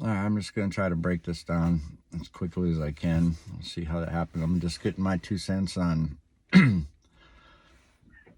I'm just going to try to break this down as quickly as I can. We'll see how that happens. I'm just getting my 2 cents on on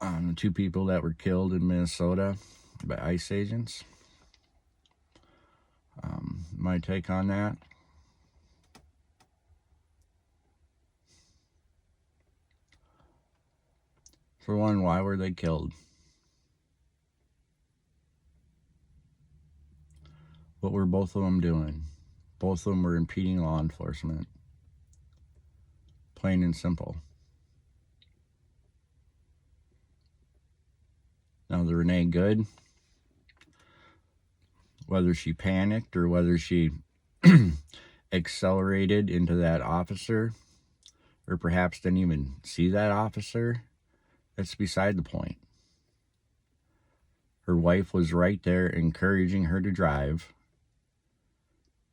the 2 people that were killed in Minnesota by ICE agents. My take on that. For one, why were they killed? What were both of them doing? Both of them were impeding law enforcement. Plain and simple. Now, the Renee Good, whether she panicked or whether she accelerated into that officer, or perhaps didn't even see that officer, that's beside the point. Her wife was right there encouraging her to drive.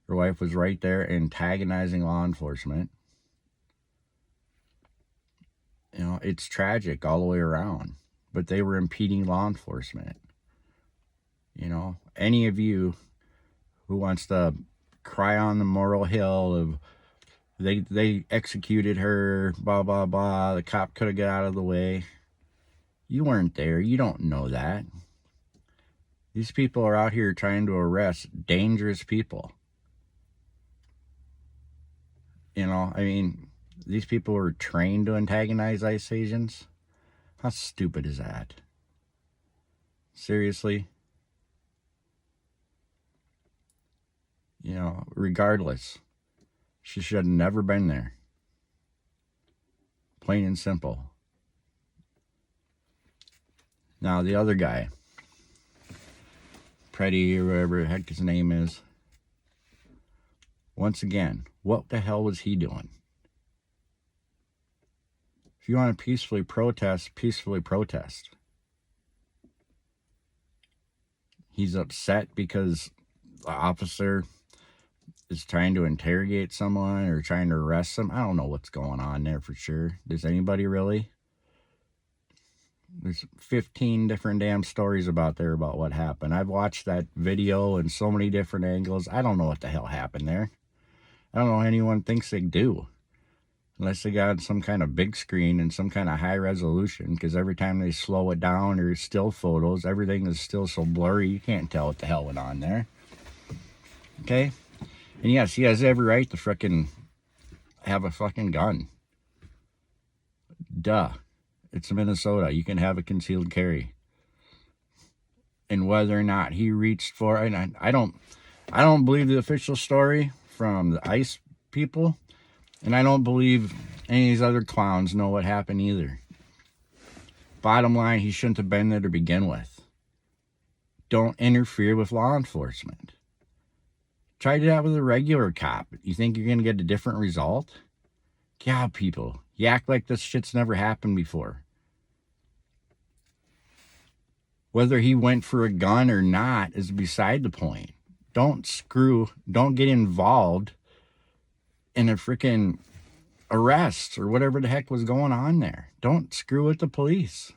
Her wife was right there antagonizing law enforcement. You know, it's tragic all the way around, but they were impeding law enforcement. You know, any of you who wants to cry on the moral hill of they executed her, blah, blah, blah, the cop could have got out of the way. You weren't there. You don't know that. These people are out here trying to arrest dangerous people. You know, I mean, these people were trained to antagonize ICE agents. How stupid is that? Seriously? You know, regardless, she should have never been there. Plain and simple. Now, the other guy, Pretty or whatever the heck his name is, once again, what the hell was he doing? If you want to peacefully protest, peacefully protest. He's upset because the officer is trying to interrogate someone or trying to arrest them. I don't know what's going on there for sure. Does anybody really? There's 15 different damn stories about what happened. I've watched that video in so many different angles. I don't know what the hell happened there. I don't know anyone thinks they do. Unless they got some kind of big screen and some kind of high resolution, because every time they slow it down or still photos, everything is still so blurry, you can't tell what the hell went on there. Okay? And yes, he has every right to frickin' have a fucking gun. Duh. It's Minnesota. You can have a concealed carry. And whether or not he reached for it, I don't believe the official story from the ICE people, and I don't believe any of these other clowns know what happened either. Bottom line, he shouldn't have been there to begin with. Don't interfere with law enforcement. Try that with a regular cop. You think you're going to get a different result? God, people, you act like this shit's never happened before. Whether he went for a gun or not is beside the point. Don't get involved in a freaking arrest or whatever the heck was going on there. Don't screw with the police.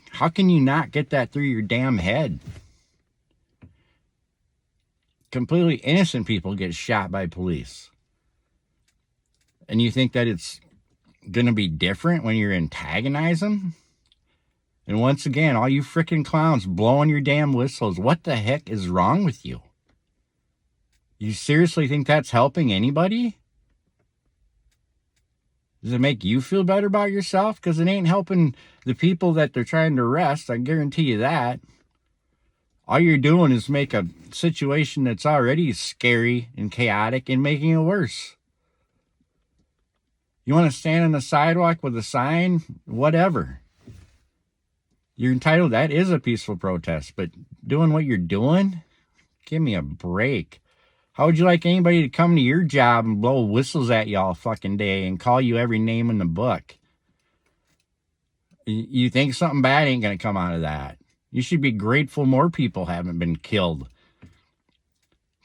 How can you not get that through your damn head? Completely innocent people get shot by police. And you think that it's going to be different when you antagonize them? And once again, all you freaking clowns blowing your damn whistles, what the heck is wrong with you? You seriously think that's helping anybody? Does it make you feel better about yourself? Because it ain't helping the people that they're trying to arrest, I guarantee you that. All you're doing is make a situation that's already scary and chaotic and making it worse. You want to stand on the sidewalk with a sign? Whatever. You're entitled. That is a peaceful protest. But doing what you're doing? Give me a break. How would you like anybody to come to your job and blow whistles at you all fucking day and call you every name in the book? You think something bad ain't going to come out of that. You should be grateful more people haven't been killed.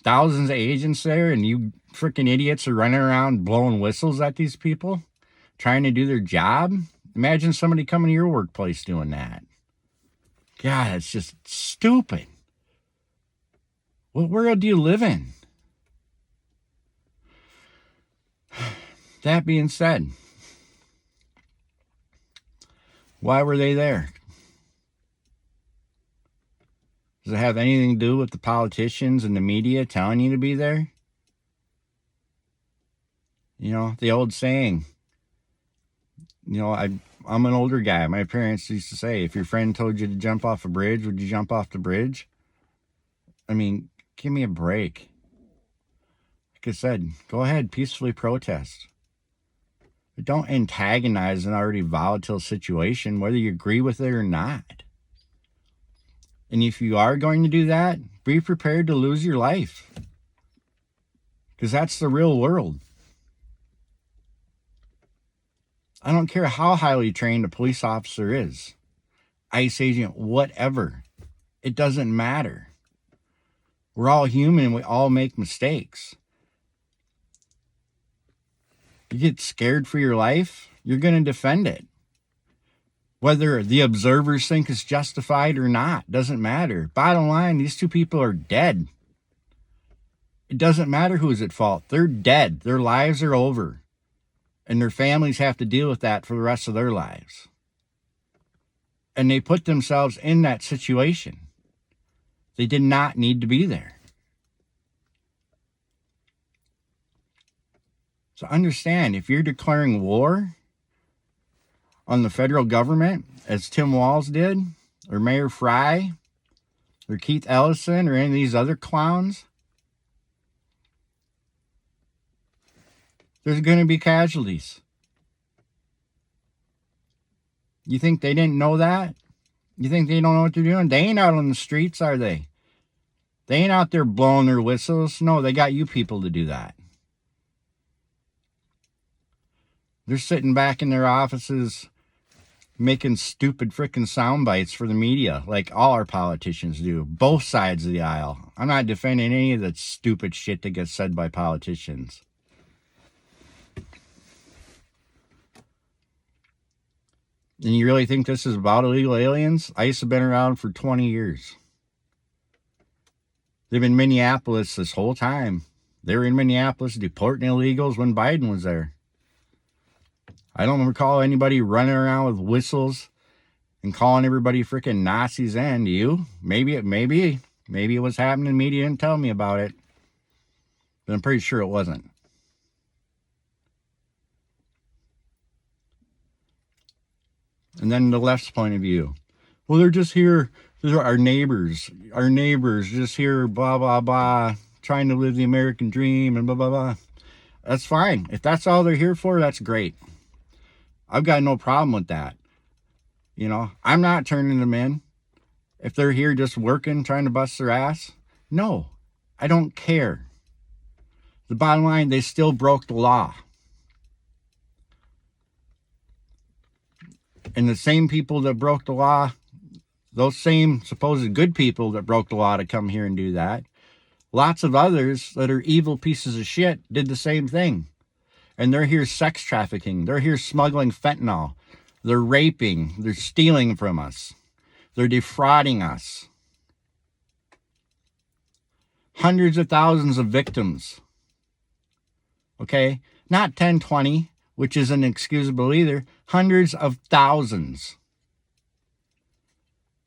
Thousands of agents there, and you freaking idiots are running around blowing whistles at these people, trying to do their job. Imagine somebody coming to your workplace doing that. God, it's just stupid. What world do you live in? That being said, why were they there? Does it have anything to do with the politicians and the media telling you to be there? You know, the old saying, you know, I'm an older guy. My parents used to say, if your friend told you to jump off a bridge, would you jump off the bridge? I mean, give me a break. Like I said, go ahead, peacefully protest. But don't antagonize an already volatile situation, whether you agree with it or not. And if you are going to do that, be prepared to lose your life. Because that's the real world. I don't care how highly trained a police officer is, ICE agent, whatever. It doesn't matter. We're all human and we all make mistakes. You get scared for your life, you're going to defend it. Whether the observers think it's justified or not, doesn't matter. Bottom line, these two people are dead. It doesn't matter who's at fault. They're dead. Their lives are over. And their families have to deal with that for the rest of their lives. And they put themselves in that situation. They did not need to be there. So understand, if you're declaring war on the federal government, as Tim Walz did, or Mayor Fry, or Keith Ellison, or any of these other clowns, there's going to be casualties. You think they didn't know that? You think they don't know what they're doing? They ain't out on the streets, are they? They ain't out there blowing their whistles. No, they got you people to do that. They're sitting back in their offices making stupid frickin' sound bites for the media, like all our politicians do. Both sides of the aisle. I'm not defending any of the stupid shit that gets said by politicians. And you really think this is about illegal aliens? ICE have been around for 20 years. They've been in Minneapolis this whole time. They were in Minneapolis deporting illegals when Biden was there. I don't recall anybody running around with whistles and calling everybody freaking Nazis in. Do you? Maybe it was happening. The media didn't tell me about it. But I'm pretty sure it wasn't. And then the left's point of view. Well, they're just here. They're our neighbors. Our neighbors just here, blah, blah, blah, trying to live the American dream and blah, blah, blah. That's fine. If that's all they're here for, that's great. I've got no problem with that. You know, I'm not turning them in. If they're here just working, trying to bust their ass, no, I don't care. The bottom line, they still broke the law. And the same people that broke the law, those same supposed good people that broke the law to come here and do that, lots of others that are evil pieces of shit did the same thing. And they're here sex trafficking. They're here smuggling fentanyl. They're raping. They're stealing from us. They're defrauding us. Hundreds of thousands of victims. Okay? Not 10, 20, which isn't excusable either. Hundreds of thousands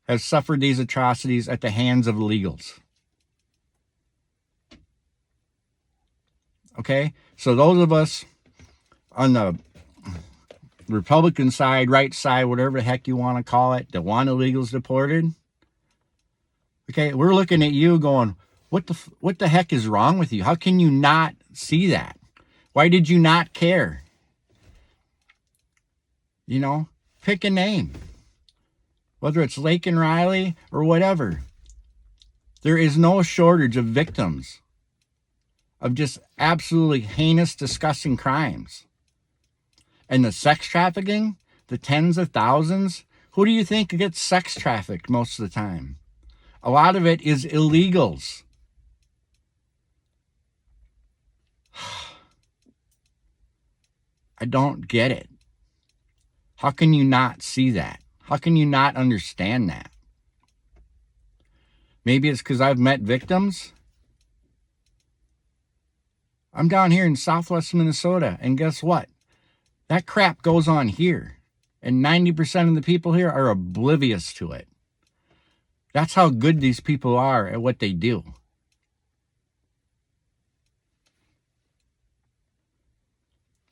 have suffered these atrocities at the hands of illegals. Okay? So those of us on the Republican side, right side, whatever the heck you want to call it, that want illegals deported, okay, we're looking at you going, what the heck is wrong with you? How can you not see that? Why did you not care? You know, pick a name. Whether it's Laken Riley or whatever. There is no shortage of victims of just absolutely heinous, disgusting crimes. And the sex trafficking, the tens of thousands, who do you think gets sex trafficked most of the time? A lot of it is illegals. I don't get it. How can you not see that? How can you not understand that? Maybe it's because I've met victims I'm down here in southwest Minnesota, and guess what? That crap goes on here. And 90% of the people here are oblivious to it. That's how good these people are at what they do.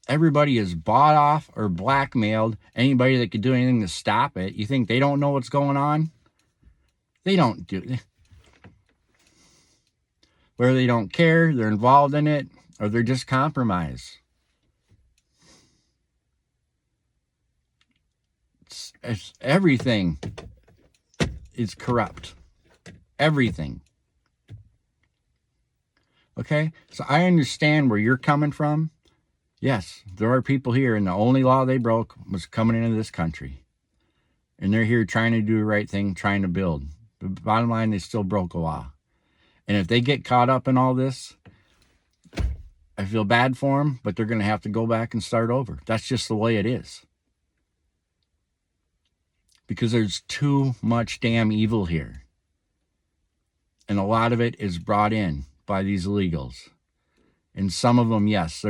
Everybody is bought off or blackmailed. Anybody that could do anything to stop it, you think they don't know what's going on? They don't do. Whether they don't care, they're involved in it, or they're just compromised. It's everything is corrupt. Everything. Okay? So I understand where you're coming from. Yes, there are people here, and the only law they broke was coming into this country. And they're here trying to do the right thing, trying to build. But bottom line, they still broke a law. And if they get caught up in all this, I feel bad for them, but they're going to have to go back and start over. That's just the way it is. Because there's too much damn evil here. And a lot of it is brought in by these illegals. And some of them, yes,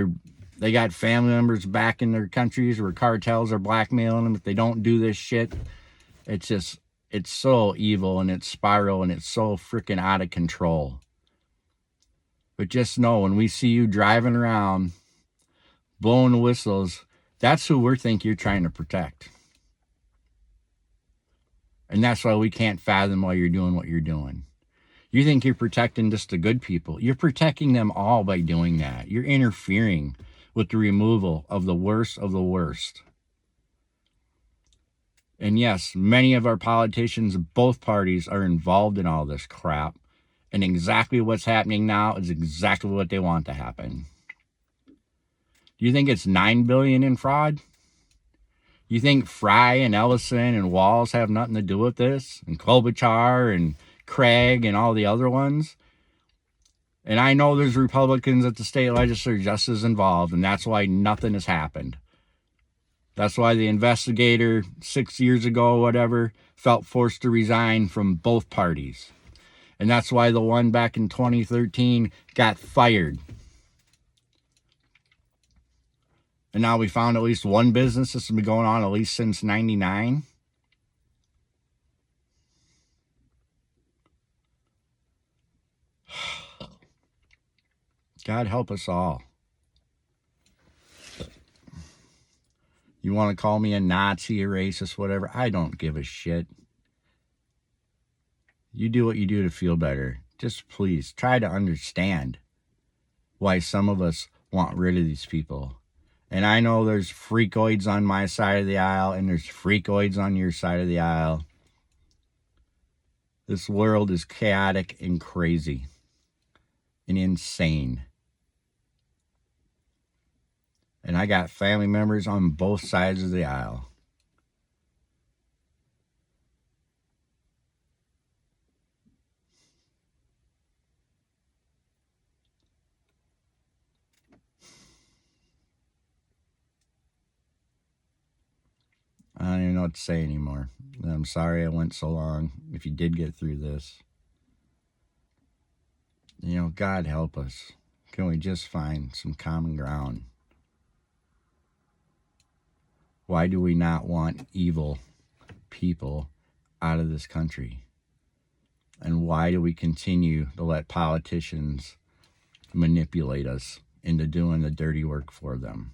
they got family members back in their countries where cartels are blackmailing them if they don't do this shit. It's so evil, and it's spiral, and it's so freaking out of control. But just know, when we see you driving around, blowing the whistles, that's who we think you're trying to protect. And that's why we can't fathom why you're doing what you're doing. You think you're protecting just the good people. You're protecting them all by doing that. You're interfering with the removal of the worst of the worst. And yes, many of our politicians of both parties are involved in all this crap. And exactly what's happening now is exactly what they want to happen. Do you think it's $9 billion in fraud? You think Fry and Ellison and Walz have nothing to do with this? And Klobuchar and Craig and all the other ones? And I know there's Republicans at the state legislature just as involved, and that's why nothing has happened. That's why the investigator 6 years ago, whatever, felt forced to resign from both parties. And that's why the one back in 2013 got fired. And now we found at least one business that's been going on at least since 99. God help us all. You want to call me a Nazi, a racist, whatever? I don't give a shit. You do what you do to feel better. Just please try to understand why some of us want rid of these people. And I know there's freakoids on my side of the aisle, and there's freakoids on your side of the aisle. This world is chaotic and crazy and insane. And I got family members on both sides of the aisle. I don't even know what to say anymore. I'm sorry I went so long. If you did get through this, God help us. Can we just find some common ground? Why do we not want evil people out of this country? And why do we continue to let politicians manipulate us into doing the dirty work for them?